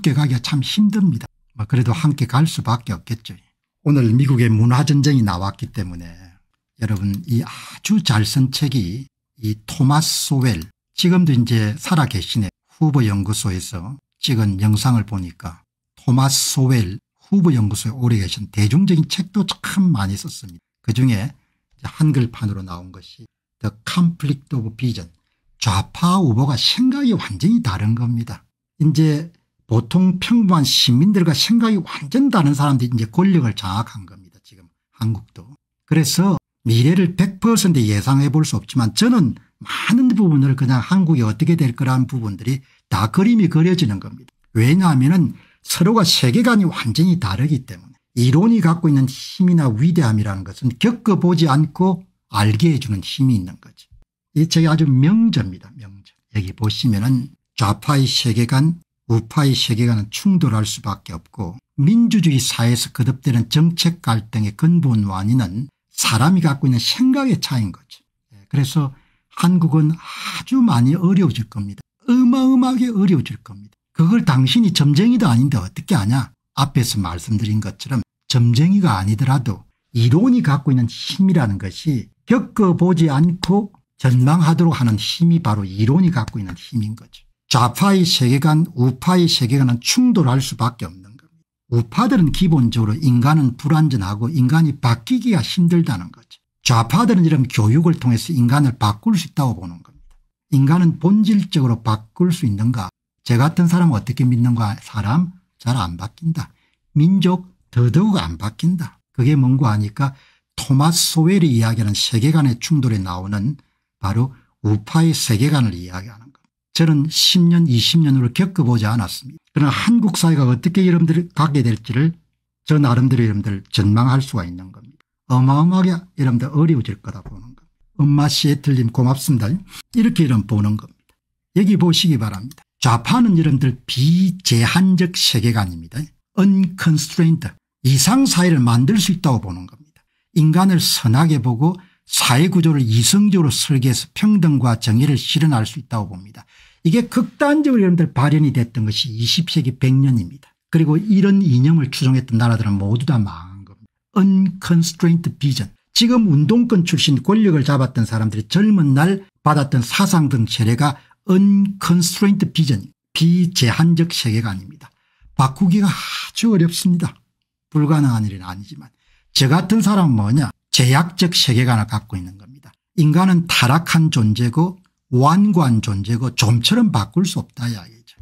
함께 가기가 참 힘듭니다. 그래도 함께 갈 수밖에 없겠죠. 오늘 미국의 문화전쟁이 나왔기 때문에 여러분 이 아주 잘 쓴 책이 이 토마스 소웰, 지금도 이제 살아계시네, 후보연구소에서 찍은 영상을 보니까 토마스 소웰 후보연구소에 오래 계신 대중적인 책도 참 많이 썼습니다. 그중에 한글판으로 나온 것이 The Conflict of Vision, 좌파 후보가 생각이 완전히 다른 겁니다. 이제 보통 평범한 시민들과 생각이 완전 다른 사람들이 이제 권력을 장악한 겁니다. 지금 한국도. 그래서 미래를 100% 예상해 볼 수 없지만 저는 많은 부분을 그냥 한국이 어떻게 될 거라는 부분들이 다 그림이 그려지는 겁니다. 왜냐하면 서로가 세계관이 완전히 다르기 때문에 이론이 갖고 있는 힘이나 위대함이라는 것은 겪어보지 않고 알게 해주는 힘이 있는 거죠. 이 책이 아주 명저입니다. 명저. 여기 보시면은 좌파의 세계관, 우파의 세계관은 충돌할 수밖에 없고 민주주의 사회에서 거듭되는 정책 갈등의 근본 원인은 사람이 갖고 있는 생각의 차이인 거죠. 그래서 한국은 아주 많이 어려워질 겁니다. 어마어마하게 어려워질 겁니다. 그걸 당신이 점쟁이도 아닌데 어떻게 아냐. 앞에서 말씀드린 것처럼 점쟁이가 아니더라도 이론이 갖고 있는 힘이라는 것이 겪어보지 않고 전망하도록 하는 힘이 바로 이론이 갖고 있는 힘인 거죠. 좌파의 세계관, 우파의 세계관은 충돌할 수밖에 없는 겁니다. 우파들은 기본적으로 인간은 불완전하고 인간이 바뀌기가 힘들다는 거죠. 좌파들은 이런 교육을 통해서 인간을 바꿀 수 있다고 보는 겁니다. 인간은 본질적으로 바꿀 수 있는가. 저 같은 사람은 어떻게 믿는가. 사람 잘 안 바뀐다. 민족 더더욱 안 바뀐다. 그게 뭔가 하니까 토마스 소웰이 이야기하는 세계관의 충돌에 나오는 바로 우파의 세계관을 이야기하는 겁니다. 저는 10년 20년으로 겪어보지 않았습니다. 그러나 한국 사회가 어떻게 여러분들이 가게 될지를 저 나름대로 여러분들 전망할 수가 있는 겁니다. 어마어마하게 여러분들 어려워질 거다 보는 겁니다. 엄마 시애틀님 고맙습니다. 이렇게 여러분 보는 겁니다. 여기 보시기 바랍니다. 좌파는 여러분들 비제한적 세계관입니다. unconstrained, 이상사회를 만들 수 있다고 보는 겁니다. 인간을 선하게 보고 사회구조를 이성적으로 설계해서 평등과 정의를 실현할 수 있다고 봅니다. 이게 극단적으로 여러분들 발현이 됐던 것이 20세기 100년입니다. 그리고 이런 이념을 추종했던 나라들은 모두 다 망한 겁니다. unconstrained vision. 지금 운동권 출신 권력을 잡았던 사람들이 젊은 날 받았던 사상 등 세례가 unconstrained vision, 비제한적 세계관입니다. 바꾸기가 아주 어렵습니다. 불가능한 일은 아니지만 저 같은 사람은 뭐냐, 제약적 세계관을 갖고 있는 겁니다. 인간은 타락한 존재고 완고한 존재고 좀처럼 바꿀 수 없다 이야기죠.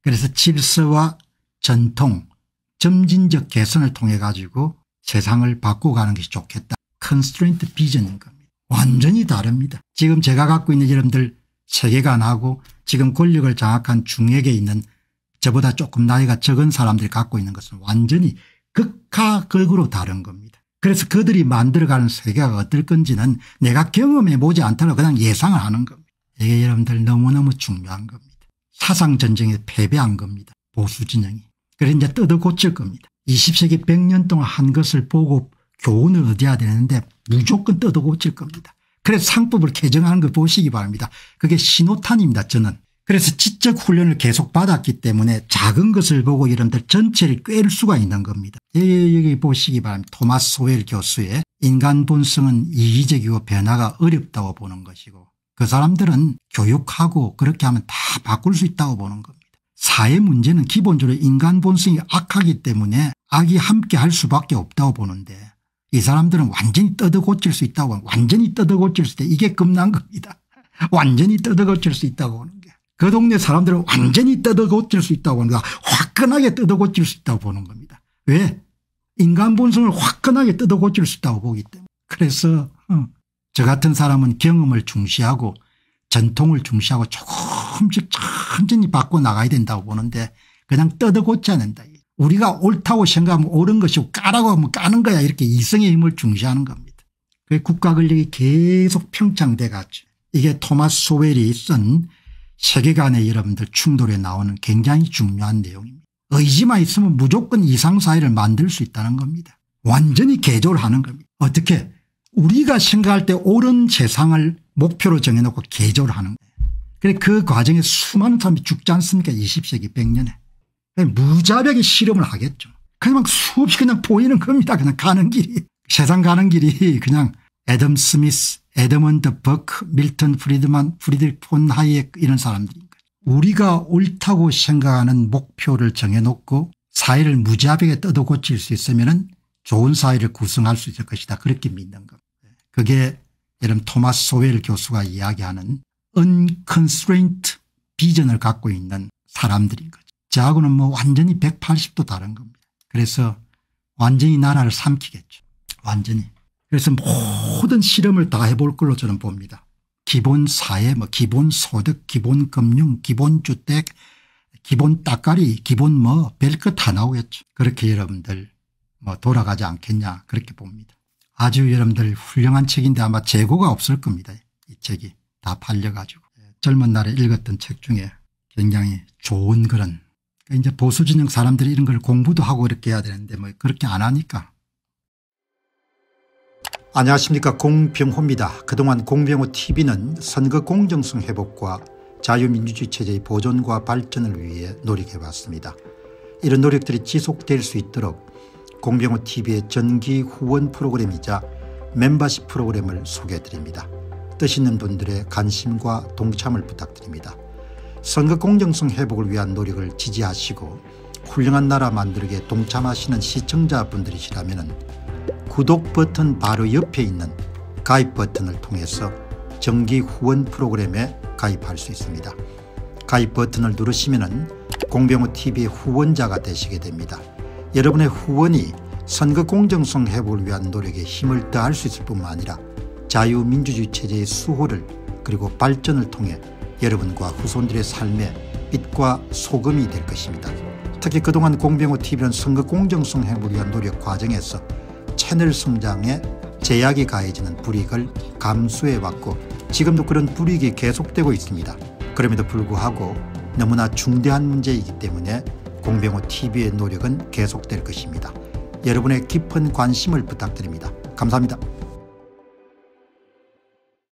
그래서 질서와 전통, 점진적 개선을 통해 가지고 세상을 바꿔가는 것이 좋겠다. constraint vision인 겁니다. 완전히 다릅니다. 지금 제가 갖고 있는 여러분들 세계관하고 지금 권력을 장악한 중액에 있는 저보다 조금 나이가 적은 사람들이 갖고 있는 것은 완전히 극하 극으로 다른 겁니다. 그래서 그들이 만들어가는 세계가 어떨 건지는 내가 경험해 보지 않더라도 그냥 예상을 하는 겁니다. 이게 여러분들 너무너무 중요한 겁니다. 사상전쟁에 패배한 겁니다. 보수진영이. 그래서 이제 뜯어 고칠 겁니다. 20세기 100년 동안 한 것을 보고 교훈을 얻어야 되는데 무조건 뜯어 고칠 겁니다. 그래서 상법을 개정하는 걸 보시기 바랍니다. 그게 신호탄입니다. 저는. 그래서 지적 훈련을 계속 받았기 때문에 작은 것을 보고 여러분들 전체를 꿰를 수가 있는 겁니다. 여기 보시기 바랍니다. 토마스 소웰 교수의 인간 본성은 이기적이고 변화가 어렵다고 보는 것이고 그 사람들은 교육하고 그렇게 하면 다 바꿀 수 있다고 보는 겁니다. 사회 문제는 기본적으로 인간 본성이 악하기 때문에 악이 함께 할 수밖에 없다고 보는데 이 사람들은 완전히 뜯어 고칠 수 있다고, 완전히 뜯어 고칠 수 있다. 이게 겁난 겁니다. 완전히 뜯어 고칠 수 있다고 보는 게. 그 동네 사람들은 완전히 뜯어 고칠 수 있다고 하는 거야. 화끈하게 뜯어 고칠 수 있다고 보는 겁니다. 왜? 인간 본성을 화끈하게 뜯어 고칠 수 있다고 보기 때문에. 그래서 저 같은 사람은 경험을 중시하고 전통을 중시하고 조금씩 천천히 바꿔나가야 된다고 보는데 그냥 뜯어 고쳐야 된다. 우리가 옳다고 생각하면 옳은 것이고 까라고 하면 까는 거야. 이렇게 이성의 힘을 중시하는 겁니다. 그 국가 권력이 계속 평창돼 갔죠. 이게 토마스 소웰이 쓴 세계관의 여러분들 충돌에 나오는 굉장히 중요한 내용입니다. 의지만 있으면 무조건 이상사회를 만들 수 있다는 겁니다. 완전히 개조를 하는 겁니다. 어떻게? 우리가 생각할 때 옳은 세상을 목표로 정해놓고 개조를 하는 거예요. 그래서 그 과정에 수많은 사람이 죽지 않습니까? 20세기 100년에. 무자비하게 실험을 하겠죠. 그냥 막 수없이 그냥 보이는 겁니다. 그냥 가는 길이. 세상 가는 길이 그냥 애덤 스미스, 에드먼드 버크, 밀턴 프리드만, 프리드리히 폰 하이에크 이런 사람들인 거죠. 우리가 옳다고 생각하는 목표를 정해놓고 사회를 무자비하게 뜯어 고칠 수 있으면 좋은 사회를 구성할 수 있을 것이다. 그렇게 믿는 겁니다. 그게 여러분 토마스 소웰 교수가 이야기하는 unconstrained 비전을 갖고 있는 사람들인 거죠. 저하고는 뭐 완전히 180도 다른 겁니다. 그래서 완전히 나라를 삼키겠죠. 완전히. 그래서 모든 실험을 다 해볼 걸로 저는 봅니다. 기본 사회, 뭐 기본 소득, 기본 금융, 기본 주택, 기본 따까리, 기본 뭐 별것 다 나오겠죠. 그렇게 여러분들 뭐 돌아가지 않겠냐 그렇게 봅니다. 아주 여러분들 훌륭한 책인데 아마 재고가 없을 겁니다. 이 책이 다 팔려가지고. 젊은 날에 읽었던 책 중에 굉장히 좋은 그런 이제 보수 진영 사람들이 이런 걸 공부도 하고 이렇게 해야 되는데 뭐 그렇게 안 하니까. 안녕하십니까, 공병호입니다. 그동안 공병호 TV는 선거 공정성 회복과 자유민주주의 체제의 보존과 발전을 위해 노력해왔습니다. 이런 노력들이 지속될 수 있도록 공병호 TV의 정기 후원 프로그램이자 멤버십 프로그램을 소개해드립니다. 뜻 있는 분들의 관심과 동참을 부탁드립니다. 선거 공정성 회복을 위한 노력을 지지하시고 훌륭한 나라 만들기에 동참하시는 시청자분들이시라면 구독 버튼 바로 옆에 있는 가입 버튼을 통해서 정기 후원 프로그램에 가입할 수 있습니다. 가입 버튼을 누르시면 공병호TV의 후원자가 되시게 됩니다. 여러분의 후원이 선거 공정성 회복을 위한 노력에 힘을 더할 수 있을 뿐만 아니라 자유민주주의 체제의 수호를 그리고 발전을 통해 여러분과 후손들의 삶에 빛과 소금이 될 것입니다. 특히 그동안 공병호TV는 선거 공정성 회복을 위한 노력 과정에서 채널 성장에 제약이 가해지는 불이익을 감수해왔고 지금도 그런 불이익이 계속되고 있습니다. 그럼에도 불구하고 너무나 중대한 문제이기 때문에 공병호TV의 노력은 계속될 것입니다. 여러분의 깊은 관심을 부탁드립니다. 감사합니다.